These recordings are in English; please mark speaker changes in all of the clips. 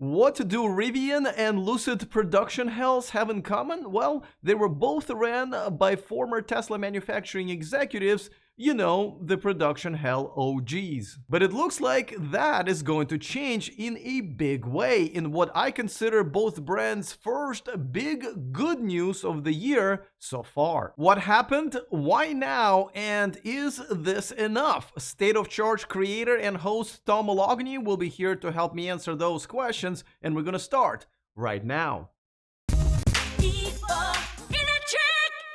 Speaker 1: What do Rivian and Lucid production hells have in common? Well, they were both ran by former Tesla manufacturing executives, you know, the production hell OGs. But it looks like that is going to change in a big way in what I consider both brands' first big good news of the year so far. What happened? Why now? And is this enough? State of Charge creator and host Tom Moloughney will be here to help me answer those questions, and we're gonna start right now.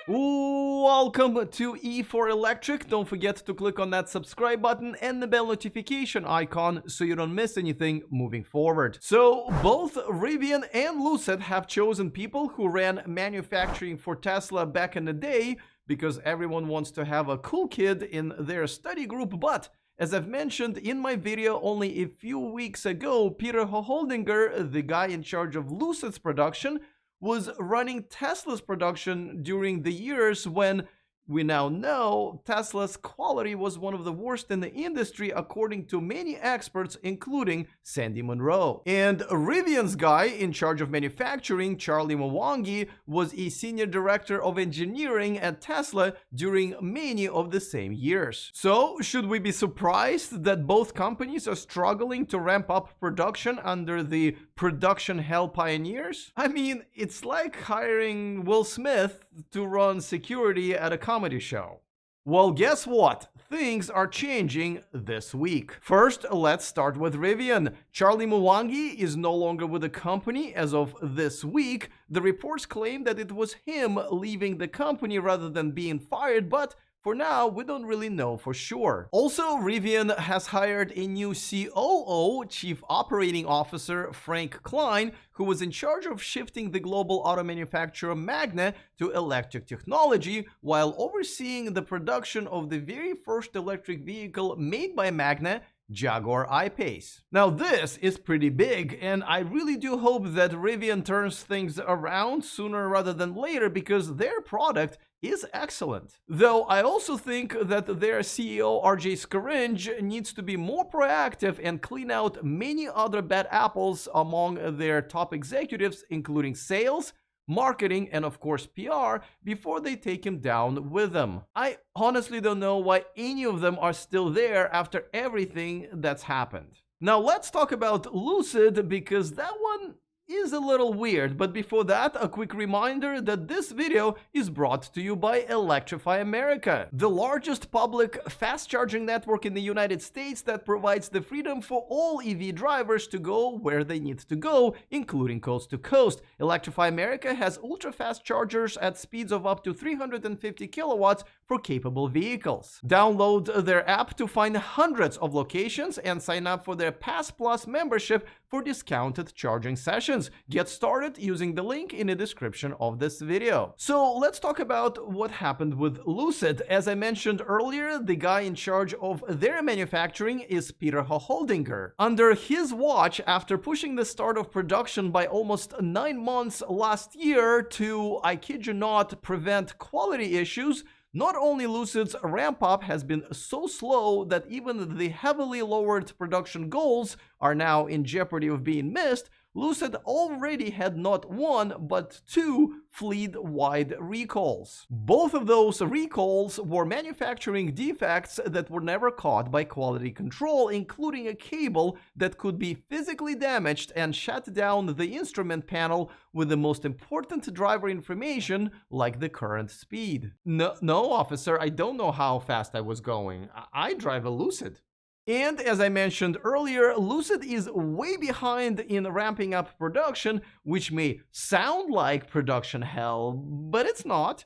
Speaker 1: Welcome to E4 Electric. Don't forget to click on that subscribe button and the bell notification icon so you don't miss anything moving forward. So both Rivian and Lucid have chosen people who ran manufacturing for Tesla back in the day because everyone wants to have a cool kid in their study group. But as I've mentioned in my video only a few weeks ago, Peter Hoholdinger, the guy in charge of Lucid's production, was running Tesla's production during the years when we now know Tesla's quality was one of the worst in the industry according to many experts, including Sandy Munro. And Rivian's guy in charge of manufacturing, Charlie Mwangi, was a senior director of engineering at Tesla during many of the same years. So should we be surprised that both companies are struggling to ramp up production under the production hell pioneers? I mean, it's like hiring Will Smith to run security at a comedy show. Well, guess what? Things are changing this week. First, let's start with Rivian. Charlie Mwangi is no longer with the company as of this week. The reports claim that it was him leaving the company rather than being fired, but for now, we don't really know for sure. Also, Rivian has hired a new COO, Chief Operating Officer Frank Klein, who was in charge of shifting the global auto manufacturer Magna to electric technology while overseeing the production of the very first electric vehicle made by Magna, Jaguar I-Pace. Now this is pretty big, and I really do hope that Rivian turns things around sooner rather than later because their product is excellent. Though I also think that their CEO RJ Scaringe needs to be more proactive and clean out many other bad apples among their top executives, including sales, marketing, and of course PR, before they take him down with them. I honestly don't know why any of them are still there after everything that's happened. Now let's talk about Lucid because that one is a little weird, but before that, a quick reminder that this video is brought to you by Electrify America, the largest public fast charging network in the United States that provides the freedom for all EV drivers to go where they need to go, including coast to coast. Electrify America has ultra-fast chargers at speeds of up to 350 kilowatts for capable vehicles. Download their app to find hundreds of locations and sign up for their Pass Plus membership for discounted charging sessions. Get started using the link in the description of this video. So let's talk about what happened with Lucid. As I mentioned earlier, the guy in charge of their manufacturing is Peter Hoholdinger. Under his watch, after pushing the start of production by almost 9 months last year to, I kid you not, prevent quality issues, not only Lucid's ramp-up has been so slow that even the heavily lowered production goals are now in jeopardy of being missed, Lucid already had not one, but 2 fleet-wide recalls. Both of those recalls were manufacturing defects that were never caught by quality control, including a cable that could be physically damaged and shut down the instrument panel with the most important driver information, like the current speed. No, officer, I don't know how fast I was going. I drive a Lucid. And as I mentioned earlier, Lucid is way behind in ramping up production, which may sound like production hell, but it's not.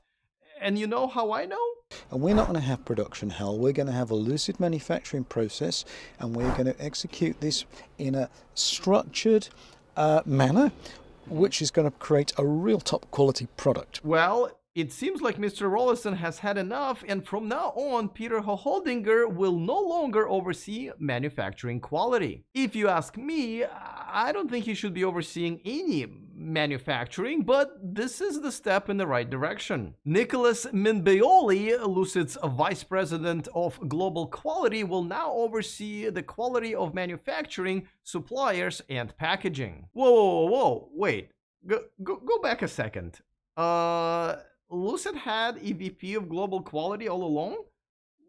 Speaker 1: And you know how I know?
Speaker 2: And we're not going to have production hell. We're going to have a Lucid manufacturing process, and we're going to execute this in a structured manner, which is going to create a real top quality product.
Speaker 1: Well, it seems like Mr. Rollison has had enough, and from now on, Peter Hoholdinger will no longer oversee manufacturing quality. If you ask me, I don't think he should be overseeing any manufacturing, but this is the step in the right direction. Nicholas Minbeoli, Lucid's vice president of global quality, will now oversee the quality of manufacturing, suppliers, and packaging. Whoa, wait. Go back a second. Lucid had EVP of global quality all along?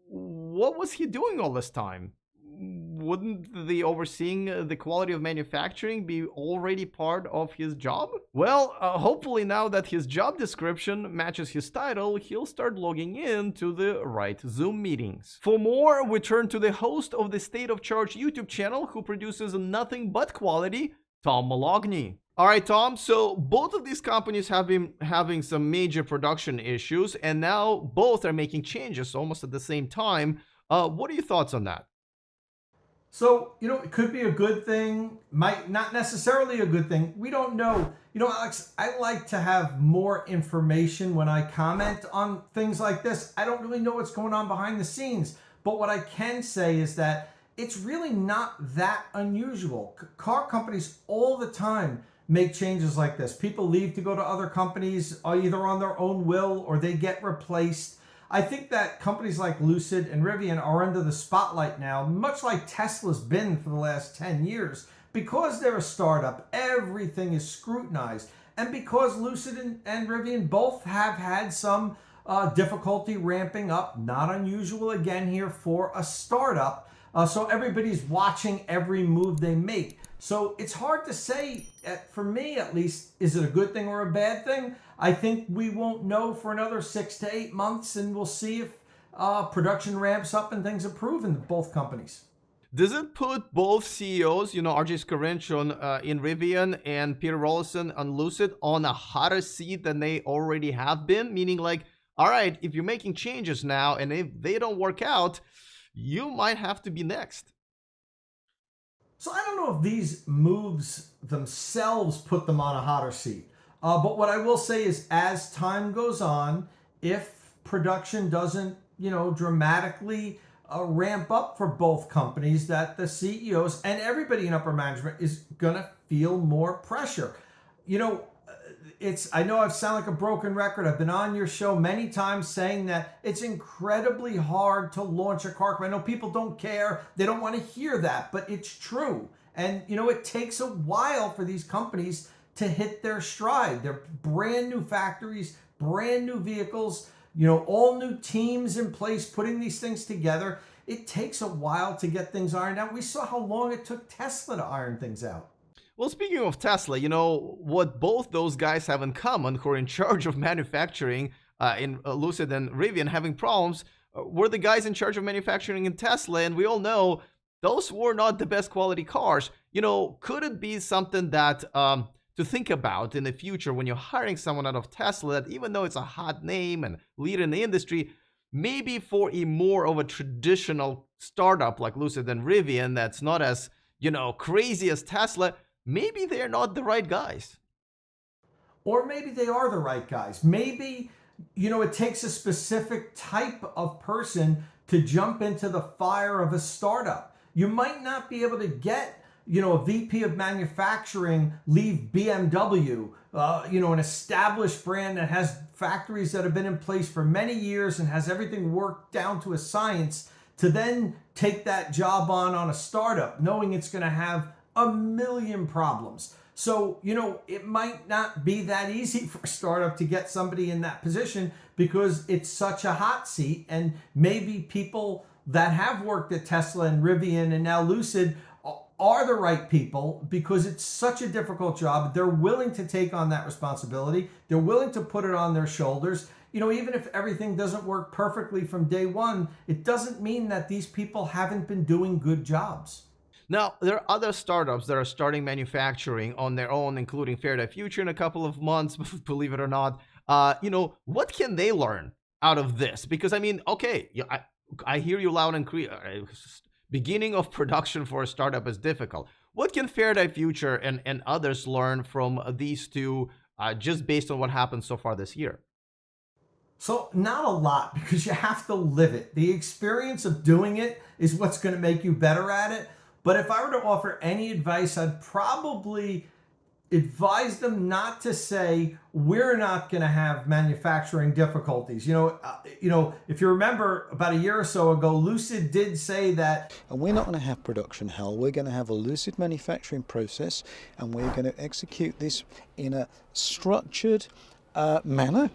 Speaker 1: What was he doing all this time? Wouldn't the overseeing the quality of manufacturing be already part of his job? Well, hopefully now that his job description matches his title, he'll start logging in to the right Zoom meetings. For more, we turn to the host of the State of Charge YouTube channel who produces nothing but quality, Tom Moloughney. All right, Tom, so both of these companies have been having some major production issues, and now both are making changes almost at the same time. What are your thoughts on that?
Speaker 3: So, it could be a good thing, might not necessarily a good thing. We don't know. Alex, I like to have more information when I comment on things like this. I don't really know what's going on behind the scenes, but what I can say is that it's really not that unusual. Car companies all the time make changes like this. People leave to go to other companies either on their own will or they get replaced. I think that companies like Lucid and Rivian are under the spotlight now, much like Tesla's been for the last 10 years. Because they're a startup, everything is scrutinized. And because Lucid and Rivian both have had some difficulty ramping up, not unusual again here for a startup. So everybody's watching every move they make. So it's hard to say, for me at least, is it a good thing or a bad thing? I think we won't know for another 6 to 8 months, and we'll see if production ramps up and things improve in both companies.
Speaker 1: Does it put both CEOs, RJ Scarinci in Rivian and Peter Rollison on Lucid on a hotter seat than they already have been? Meaning like, all right, if you're making changes now and if they don't work out, you might have to be next.
Speaker 3: So I don't know if these moves themselves put them on a hotter seat. But what I will say is as time goes on, if production doesn't, dramatically ramp up for both companies, that the CEOs and everybody in upper management is going to feel more pressure. I know I've sound like a broken record. I've been on your show many times saying that it's incredibly hard to launch a car company. I know people don't care. They don't want to hear that, but it's true. And, it takes a while for these companies to hit their stride. They're brand new factories, brand new vehicles, all new teams in place, putting these things together. It takes a while to get things ironed out. We saw how long it took Tesla to iron things out.
Speaker 1: Well, speaking of Tesla, what both those guys have in common who are in charge of manufacturing in Lucid and Rivian having problems were the guys in charge of manufacturing in Tesla. And we all know those were not the best quality cars. Could it be something that to think about in the future when you're hiring someone out of Tesla, that even though it's a hot name and leader in the industry, maybe for a more of a traditional startup like Lucid and Rivian that's not as, crazy as Tesla, maybe they're not the right guys.
Speaker 3: Or maybe they are the right guys. Maybe, it takes a specific type of person to jump into the fire of a startup. You might not be able to get, a VP of manufacturing leave BMW, an established brand that has factories that have been in place for many years and has everything worked down to a science, to then take that job on a startup, knowing it's going to have a million problems. So, it might not be that easy for a startup to get somebody in that position because it's such a hot seat. And maybe people that have worked at Tesla and Rivian and now Lucid are the right people because it's such a difficult job. They're willing to take on that responsibility. They're willing to put it on their shoulders. Even if everything doesn't work perfectly from day one, it doesn't mean that these people haven't been doing good jobs.
Speaker 1: Now, there are other startups that are starting manufacturing on their own, including Faraday Future in a couple of months, believe it or not. What can they learn out of this? Because, okay, I hear you loud and clear. Beginning of production for a startup is difficult. What can Faraday Future and others learn from these two just based on what happened so far this year?
Speaker 3: So not a lot, because you have to live it. The experience of doing it is what's going to make you better at it. But if I were to offer any advice, I'd probably advise them not to say, we're not going to have manufacturing difficulties. If you remember about a year or so ago, Lucid did say that.
Speaker 2: And we're not going to have production hell. We're going to have a Lucid manufacturing process, and we're going to execute this in a structured manner,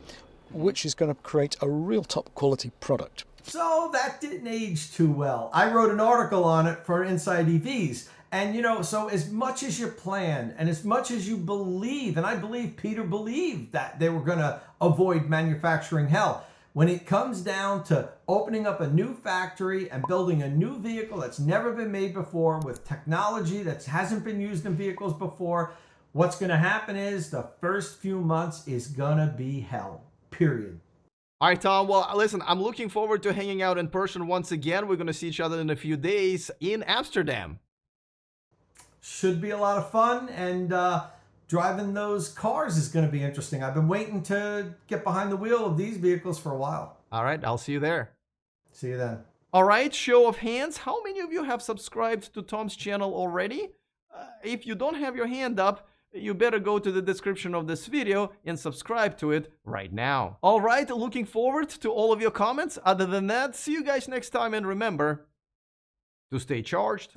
Speaker 2: which is going to create a real top quality product.
Speaker 3: So that didn't age too well. I wrote an article on it for Inside EVs. And so as much as you plan and as much as you believe, and I believe Peter believed that they were going to avoid manufacturing hell, when it comes down to opening up a new factory and building a new vehicle that's never been made before with technology that hasn't been used in vehicles before, what's going to happen is the first few months is going to be hell. Period.
Speaker 1: All right, Tom. Well, listen, I'm looking forward to hanging out in person once again. We're going to see each other in a few days in Amsterdam.
Speaker 3: Should be a lot of fun, and driving those cars is going to be interesting. I've been waiting to get behind the wheel of these vehicles for a while.
Speaker 1: All right, I'll see you there.
Speaker 3: See you then.
Speaker 1: All right, show of hands. How many of you have subscribed to Tom's channel already? If you don't have your hand up, you better go to the description of this video and subscribe to it right now. All right, looking forward to all of your comments. Other than that, see you guys next time, and remember to stay charged.